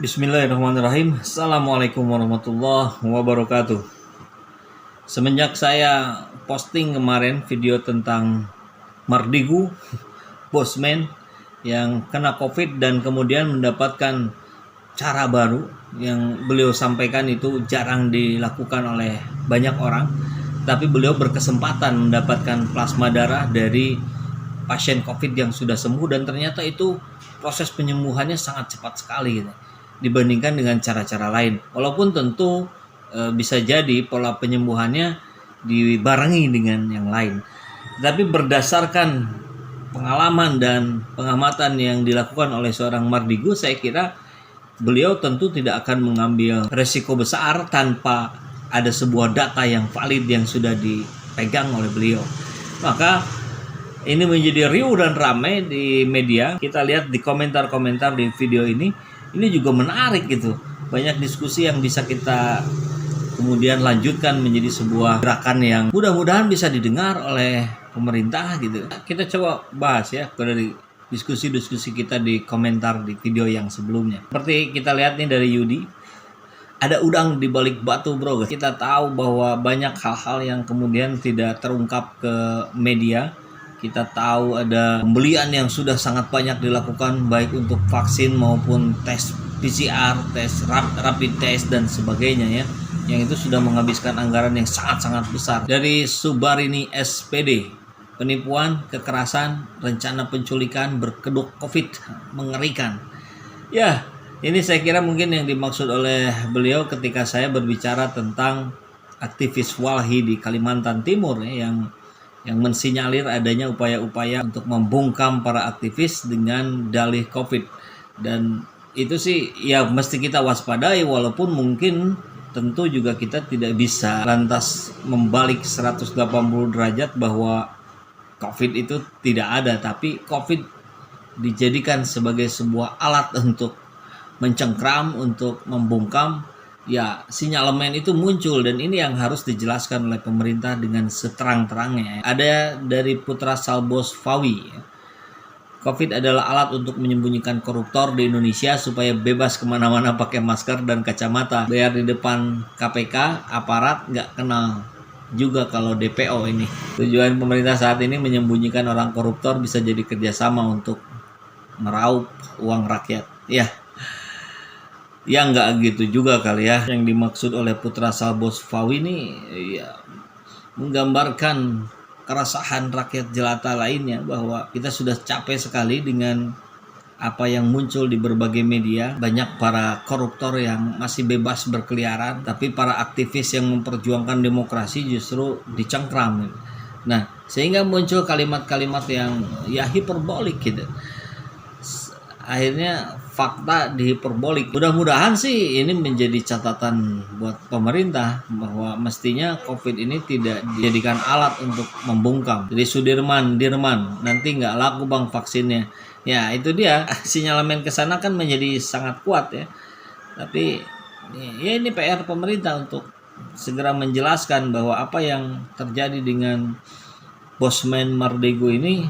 Bismillahirrahmanirrahim. Assalamualaikum warahmatullahi wabarakatuh. Semenjak saya posting kemarin video tentang Mardigu, Bosman yang kena COVID dan kemudian mendapatkan cara baru yang beliau sampaikan itu jarang dilakukan oleh banyak orang, tapi beliau berkesempatan mendapatkan plasma darah dari pasien COVID yang sudah sembuh dan ternyata itu proses penyembuhannya sangat cepat sekali gitu, dibandingkan dengan cara-cara lain. Walaupun tentu bisa jadi pola penyembuhannya dibarengi dengan yang lain. Tapi berdasarkan pengalaman dan pengamatan yang dilakukan oleh seorang Mardigu, saya kira beliau tentu tidak akan mengambil resiko besar tanpa ada sebuah data yang valid yang sudah dipegang oleh beliau. Maka ini menjadi riuh dan ramai di media. Kita lihat di komentar-komentar di video ini juga menarik gitu. Banyak diskusi yang bisa kita kemudian lanjutkan menjadi sebuah gerakan yang mudah-mudahan bisa didengar oleh pemerintah gitu. Kita coba bahas ya dari diskusi-diskusi kita di komentar di video yang sebelumnya. Seperti kita lihat nih dari Yudi, ada udang di balik batu bro. Kita tahu bahwa banyak hal-hal yang kemudian tidak terungkap ke media. Kita tahu ada pembelian yang sudah sangat banyak dilakukan baik untuk vaksin maupun tes PCR, tes rapid test dan sebagainya ya. Yang itu sudah menghabiskan anggaran yang sangat-sangat besar. Dari Subarini SPD, penipuan, kekerasan, rencana penculikan, berkedok COVID, mengerikan. Ya, ini saya kira mungkin yang dimaksud oleh beliau ketika saya berbicara tentang aktivis Walhi di Kalimantan Timur ya, yang mensinyalir adanya upaya-upaya untuk membungkam para aktivis dengan dalih COVID. Dan itu sih ya mesti kita waspadai, walaupun mungkin tentu juga kita tidak bisa lantas membalik 180 derajat bahwa COVID itu tidak ada, tapi COVID dijadikan sebagai sebuah alat untuk mencengkram, untuk membungkam. Ya, sinyalemen itu muncul dan ini yang harus dijelaskan oleh pemerintah dengan seterang-terangnya. Ada dari Putra Salbos Fawi. COVID adalah alat untuk menyembunyikan koruptor di Indonesia supaya bebas kemana-mana pakai masker dan kacamata. Bayar di depan KPK, aparat nggak kenal juga kalau DPO ini. Tujuan pemerintah saat ini menyembunyikan orang koruptor bisa jadi kerjasama untuk meraup uang rakyat. Ya nggak gitu juga kali ya. Yang dimaksud oleh Putra Salbos Fawi ini ya menggambarkan keresahan rakyat jelata lainnya bahwa kita sudah capek sekali dengan apa yang muncul di berbagai media. Banyak para koruptor yang masih bebas berkeliaran, tapi para aktivis yang memperjuangkan demokrasi justru dicengkram. Nah, sehingga muncul kalimat-kalimat yang ya hiperbolik gitu. Akhirnya fakta dihiperbolik. Mudah-mudahan sih ini menjadi catatan buat pemerintah bahwa mestinya COVID ini tidak dijadikan alat untuk membungkam. Jadi Dirman, nanti nggak laku bang vaksinnya. Ya itu dia, sinyalemen ke sana kan menjadi sangat kuat ya. Tapi ya ini PR pemerintah untuk segera menjelaskan bahwa apa yang terjadi dengan Bosman Mardigu ini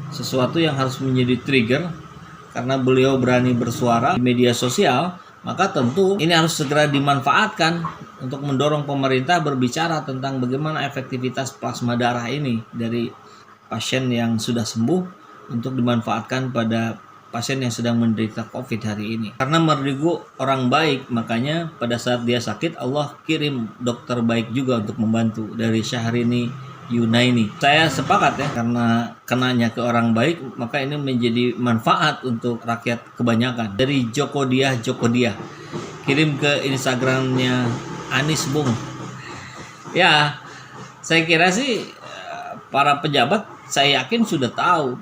sesuatu yang harus menjadi trigger. Karena beliau berani bersuara di media sosial, maka tentu ini harus segera dimanfaatkan untuk mendorong pemerintah berbicara tentang bagaimana efektivitas plasma darah ini dari pasien yang sudah sembuh untuk dimanfaatkan pada pasien yang sedang menderita COVID hari ini. Karena Mardigu orang baik, makanya pada saat dia sakit Allah kirim dokter baik juga untuk membantu dari Syahrini Yunaini. Saya sepakat ya, karena kenanya ke orang baik maka ini menjadi manfaat untuk rakyat kebanyakan. Dari Joko Dia kirim ke Instagramnya Anis Bung. Ya saya kira sih para pejabat saya yakin sudah tahu,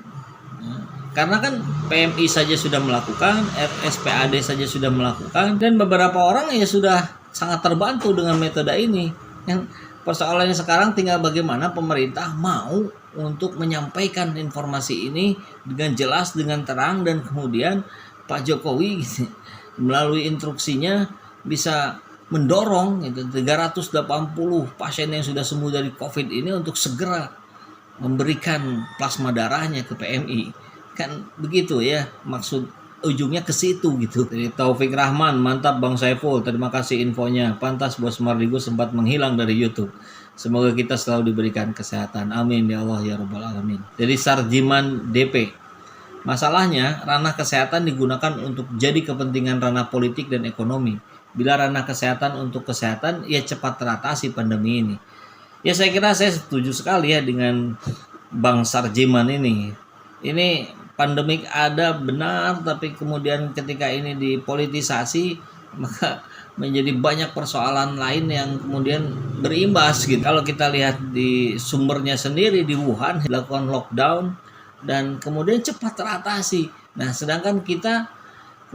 karena kan PMI saja sudah melakukan, RSPAD saja sudah melakukan, dan beberapa orang ya sudah sangat terbantu dengan metode ini. Yang persoalannya sekarang tinggal bagaimana pemerintah mau untuk menyampaikan informasi ini dengan jelas, dengan terang, dan kemudian Pak Jokowi melalui instruksinya bisa mendorong 380 pasien yang sudah sembuh dari COVID ini untuk segera memberikan plasma darahnya ke PMI. Kan begitu ya maksud ujungnya ke situ gitu. Jadi Taufik Rahman, mantap Bang Saiful, terima kasih infonya. Pantas Bos Mardigu sempat menghilang dari YouTube. Semoga kita selalu diberikan kesehatan. Amin ya Allah ya Rabbal Alamin. Jadi Sarjiman DP, masalahnya ranah kesehatan digunakan untuk jadi kepentingan ranah politik dan ekonomi. Bila ranah kesehatan untuk kesehatan, ya cepat teratasi pandemi ini. Ya saya kira saya setuju sekali ya dengan Bang Sarjiman ini. Ini pandemik ada benar, tapi kemudian ketika ini dipolitisasi, maka menjadi banyak persoalan lain yang kemudian berimbas gitu. Kalau kita lihat di sumbernya sendiri di Wuhan dilakukan lockdown dan kemudian cepat teratasi. Nah, sedangkan kita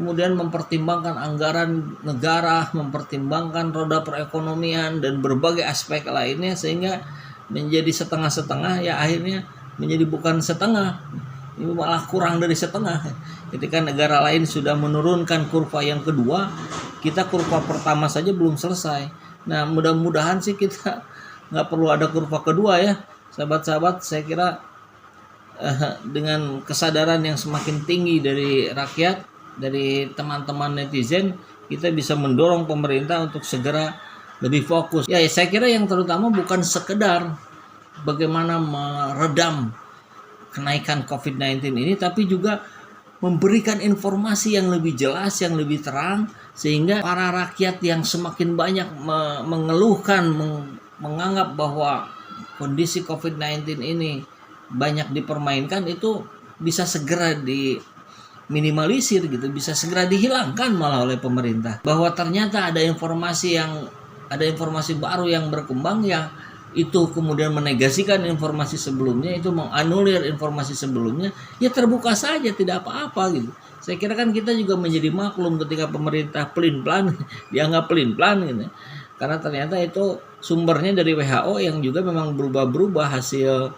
kemudian mempertimbangkan anggaran negara, mempertimbangkan roda perekonomian dan berbagai aspek lainnya sehingga menjadi setengah-setengah, ya akhirnya menjadi bukan setengah. Ini malah kurang dari setengah. Ketika negara lain sudah menurunkan kurva yang kedua, kita kurva pertama saja belum selesai. Nah, mudah-mudahan sih kita nggak perlu ada kurva kedua ya, sahabat-sahabat. Saya kira dengan kesadaran yang semakin tinggi dari rakyat, dari teman-teman netizen, kita bisa mendorong pemerintah untuk segera lebih fokus. Ya, saya kira yang terutama bukan sekedar bagaimana meredam kenaikan COVID-19 ini, tapi juga memberikan informasi yang lebih jelas, yang lebih terang, sehingga para rakyat yang semakin banyak mengeluhkan, menganggap bahwa kondisi COVID-19 ini banyak dipermainkan, itu bisa segera diminimalisir gitu, bisa segera dihilangkan malah oleh pemerintah. Bahwa ternyata ada informasi baru yang berkembang yang itu kemudian menegasikan informasi sebelumnya, itu menganulir informasi sebelumnya, ya terbuka saja, tidak apa-apa gitu. Saya kira kan kita juga menjadi maklum ketika pemerintah pelin-pelan dianggap pelin-pelan gitu. Karena ternyata itu sumbernya dari WHO yang juga memang berubah-berubah hasil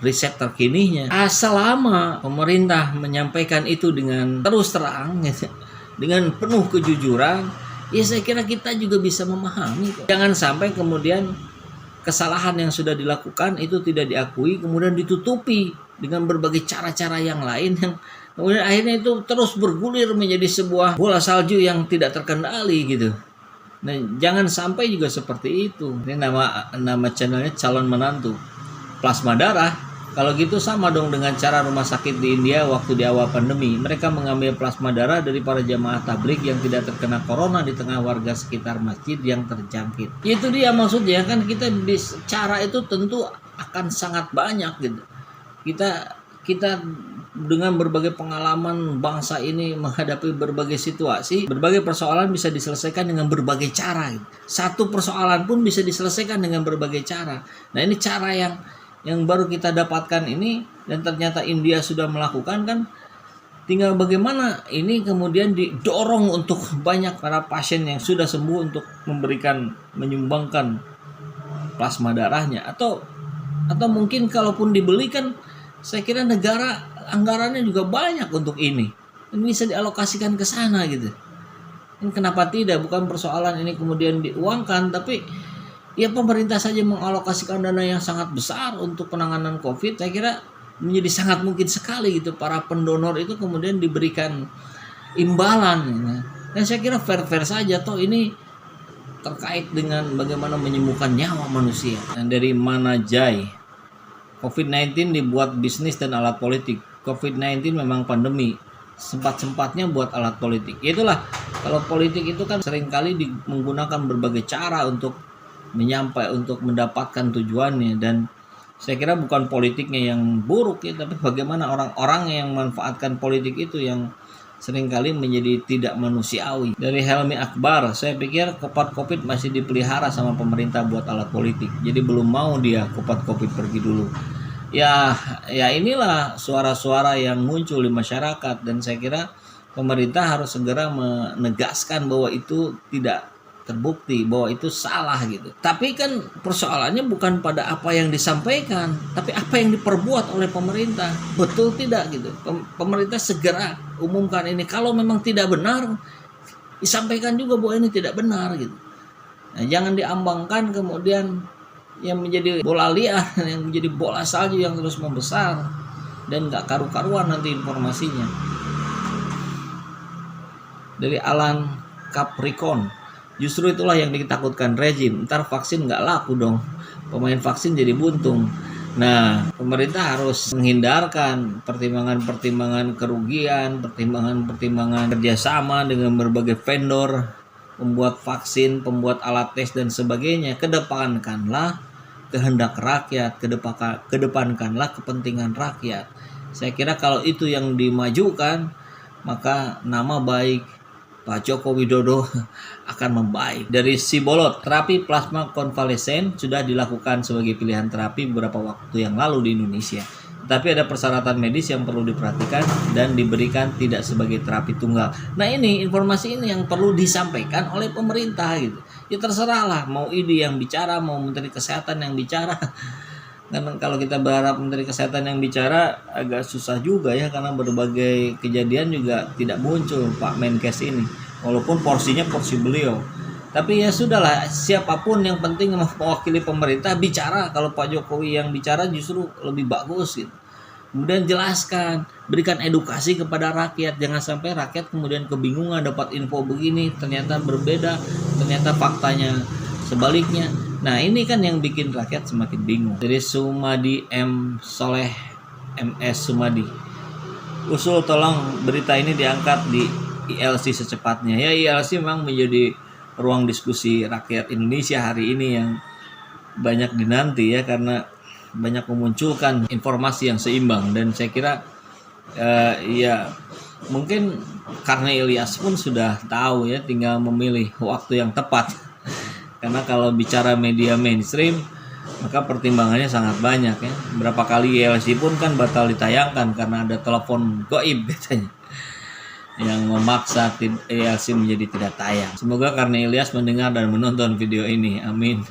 riset terkininya. Selama pemerintah menyampaikan itu dengan terus terang gitu, dengan penuh kejujuran, ya saya kira kita juga bisa memahami kok. Jangan sampai kemudian kesalahan yang sudah dilakukan itu tidak diakui, kemudian ditutupi dengan berbagai cara-cara yang lain yang kemudian akhirnya itu terus bergulir menjadi sebuah bola salju yang tidak terkendali gitu. Nah, jangan sampai juga seperti itu. Ini nama channelnya Calon Menantu Plasma Darah. Kalau gitu sama dong dengan cara rumah sakit di India waktu di awal pandemi. Mereka mengambil plasma darah dari para jamaah tabligh yang tidak terkena corona di tengah warga sekitar masjid yang terjangkit. Itu dia maksudnya kan, kita di cara itu tentu akan sangat banyak gitu. Kita dengan berbagai pengalaman bangsa ini menghadapi berbagai situasi, berbagai persoalan bisa diselesaikan dengan berbagai cara gitu. Satu persoalan pun bisa diselesaikan dengan berbagai cara. Nah, ini cara yang baru kita dapatkan ini, dan ternyata India sudah melakukan kan, tinggal bagaimana ini kemudian didorong untuk banyak para pasien yang sudah sembuh untuk menyumbangkan plasma darahnya, atau mungkin kalaupun dibelikan, saya kira negara anggarannya juga banyak untuk ini bisa dialokasikan ke sana gitu. Ini kenapa tidak? Bukan persoalan ini kemudian diuangkan, tapi ya pemerintah saja mengalokasikan dana yang sangat besar untuk penanganan COVID. Saya kira menjadi sangat mungkin sekali gitu para pendonor itu kemudian diberikan imbalan. Dan saya kira fair-fair saja, toh ini terkait dengan bagaimana menyembuhkan nyawa manusia. Dan dari mana Jai, COVID-19 dibuat bisnis dan alat politik. COVID-19 memang pandemi, sempat-sempatnya buat alat politik. Itulah, kalau politik itu kan seringkali menggunakan berbagai cara untuk mendapatkan tujuannya, dan saya kira bukan politiknya yang buruk ya, tapi bagaimana orang-orang yang memanfaatkan politik itu yang seringkali menjadi tidak manusiawi. Dari Helmi Akbar, saya pikir kopat COVID masih dipelihara sama pemerintah buat alat politik, jadi belum mau dia kopat COVID pergi dulu. Ya inilah suara-suara yang muncul di masyarakat, dan saya kira pemerintah harus segera menegaskan bahwa itu tidak terbukti, bahwa itu salah gitu. Tapi kan persoalannya bukan pada apa yang disampaikan, tapi apa yang diperbuat oleh pemerintah. Betul tidak gitu? Pemerintah segera umumkan ini. Kalau memang tidak benar, disampaikan juga bahwa ini tidak benar gitu. Nah, jangan diambangkan kemudian yang menjadi bola liar, yang menjadi bola salju yang terus membesar dan nggak karu-karuan nanti informasinya. dari Alan Capricorn. Justru itulah yang ditakutkan rezim. Ntar vaksin nggak laku dong. Pemain vaksin jadi buntung. Nah, pemerintah harus menghindarkan pertimbangan-pertimbangan kerugian, pertimbangan-pertimbangan kerjasama dengan berbagai vendor, pembuat vaksin, pembuat alat tes dan sebagainya. Kedepankanlah kehendak rakyat, kedepankanlah kepentingan rakyat. Saya kira kalau itu yang dimajukan, maka nama baik Pak Joko Widodo akan membaik. Dari Sibolot, terapi plasma konvalesen sudah dilakukan sebagai pilihan terapi beberapa waktu yang lalu di Indonesia. Tapi ada persyaratan medis yang perlu diperhatikan dan diberikan tidak sebagai terapi tunggal. Nah, ini informasi ini yang perlu disampaikan oleh pemerintah gitu. Ya terserahlah, mau ID yang bicara, mau Menteri Kesehatan yang bicara. Karena kalau kita berharap Menteri Kesehatan yang bicara agak susah juga ya, karena berbagai kejadian juga tidak muncul Pak Menkes ini, walaupun porsinya porsi beliau. Tapi ya sudahlah, siapapun yang penting mewakili pemerintah bicara. Kalau Pak Jokowi yang bicara justru lebih bagus gitu. Kemudian jelaskan, berikan edukasi kepada rakyat. Jangan sampai rakyat kemudian kebingungan dapat info begini, ternyata berbeda, ternyata faktanya sebaliknya. Nah, ini kan yang bikin rakyat semakin bingung. Dari Sumadi M. Soleh MS Sumadi. Usul tolong berita ini diangkat di ILC secepatnya. Ya, ILC memang menjadi ruang diskusi rakyat Indonesia hari ini yang banyak dinanti ya, karena banyak memunculkan informasi yang seimbang. Dan saya kira ya mungkin karena Ilyas pun sudah tahu ya, tinggal memilih waktu yang tepat. Karena kalau bicara media mainstream, maka pertimbangannya sangat banyak ya. Berapa kali ILC pun kan batal ditayangkan karena ada telepon goib katanya yang memaksa ILC menjadi tidak tayang. Semoga karena Ilyas mendengar dan menonton video ini, amin.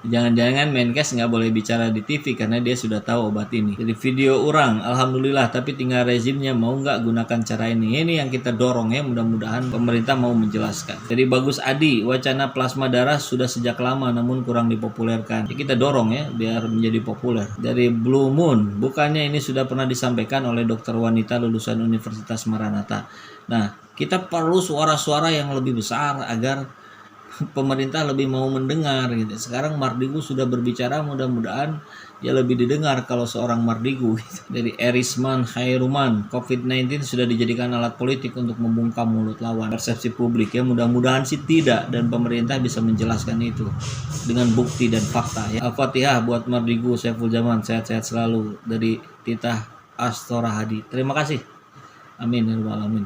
Jangan-jangan Menkes nggak boleh bicara di TV karena dia sudah tahu obat ini. Jadi video orang, alhamdulillah, tapi tinggal rezimnya mau nggak gunakan cara ini. Ini yang kita dorong ya, mudah-mudahan pemerintah mau menjelaskan. Jadi Bagus Adi, wacana plasma darah sudah sejak lama namun kurang dipopulerkan. Jadi kita dorong ya biar menjadi populer. Dari Blue Moon, bukannya ini sudah pernah disampaikan oleh dokter wanita lulusan Universitas Maranatha. Nah, kita perlu suara-suara yang lebih besar agar pemerintah lebih mau mendengar gitu. Sekarang Mardigu sudah berbicara, mudah-mudahan dia lebih didengar kalau seorang Mardigu gitu. Dari Erisman Khairuman, COVID-19 sudah dijadikan alat politik untuk membungkam mulut lawan. Persepsi publik ya, mudah-mudahan sih tidak, dan pemerintah bisa menjelaskan itu dengan bukti dan fakta ya. Al-Fatihah buat Mardigu Saiful Zaman, sehat-sehat selalu. Dari Titah Astora Hadi, terima kasih, amin ya rabbal alamin.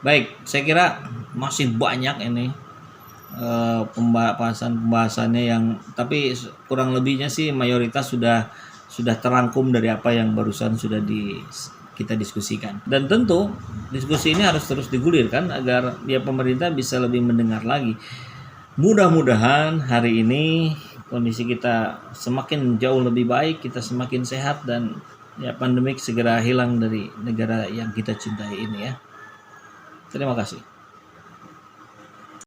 Baik, saya kira masih banyak ini pembahasannya yang, tapi kurang lebihnya sih mayoritas sudah terangkum dari apa yang barusan sudah kita diskusikan. Dan tentu diskusi ini harus terus digulirkan agar ya pemerintah bisa lebih mendengar lagi. Mudah-mudahan hari ini kondisi kita semakin jauh lebih baik, kita semakin sehat, dan ya pandemik segera hilang dari negara yang kita cintai ini ya. Terima kasih.